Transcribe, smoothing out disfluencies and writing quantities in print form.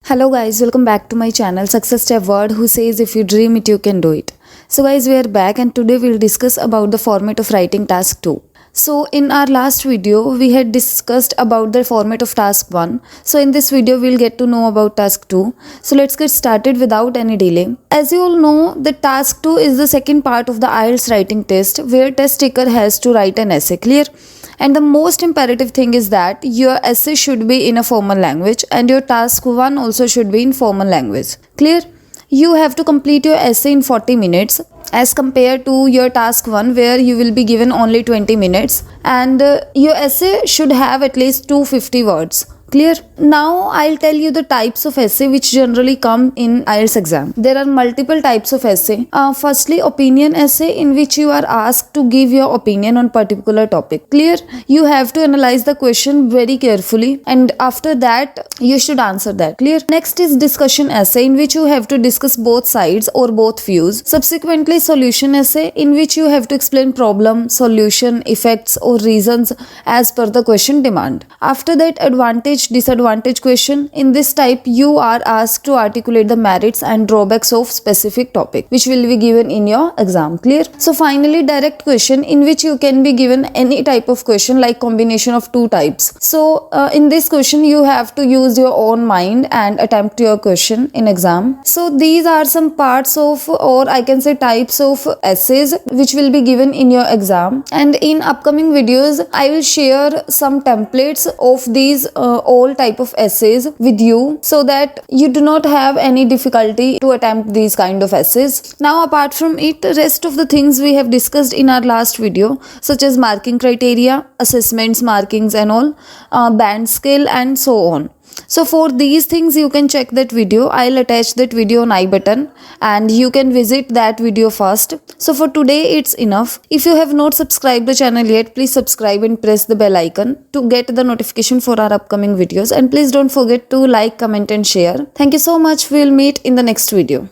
Hello guys, welcome back to my channel Success Step Word, who says if you dream it you can do it. So guys, we are back and today we'll discuss about the format of writing task 2. So in our last video we had discussed about the format of task 1. So in this video we'll get to know about task 2. So let's get started without any delay. As you all know, the task 2 is the second part of the IELTS writing test where test taker has to write an essay. Clear? And the most imperative thing is that your essay should be in a formal language and your task 1 also should be in formal language. Clear? You have to complete your essay in 40 minutes as compared to your task 1 where you will be given only 20 minutes and your essay should have at least 250 words. Clear? Now I'll tell you the types of essay which generally come in IELTS exam. There are multiple types of essay. Firstly, opinion essay, in which you are asked to give your opinion on particular topic. Clear? You have to analyze the question very carefully and after that you should answer that. Clear? Next is discussion essay, in which you have to discuss both sides or both views. Subsequently, solution essay, in which you have to explain problem, solution, effects or reasons as per the question demand. After that, advantage disadvantage question. In this type you are asked to articulate the merits and drawbacks of specific topic which will be given in your exam. Clear? So finally, direct question, in which you can be given any type of question like combination of two types. So in this question you have to use your own mind and attempt your question in exam. So these are some parts of, or I can say types of essays which will be given in your exam, and in upcoming videos I will share some templates of these all type of essays with you so that you do not have any difficulty to attempt these kind of essays. Now apart from it, rest of the things we have discussed in our last video, such as marking criteria, assessments, markings and all, band scale and so on. So for these things you can check that video. I'll attach that video on I button and you can visit that video first. So for today it's enough. If you have not subscribed the channel yet, please subscribe and press the bell icon to get the notification for our upcoming videos, and please don't forget to like, comment and share. Thank you so much. We'll meet in the next video.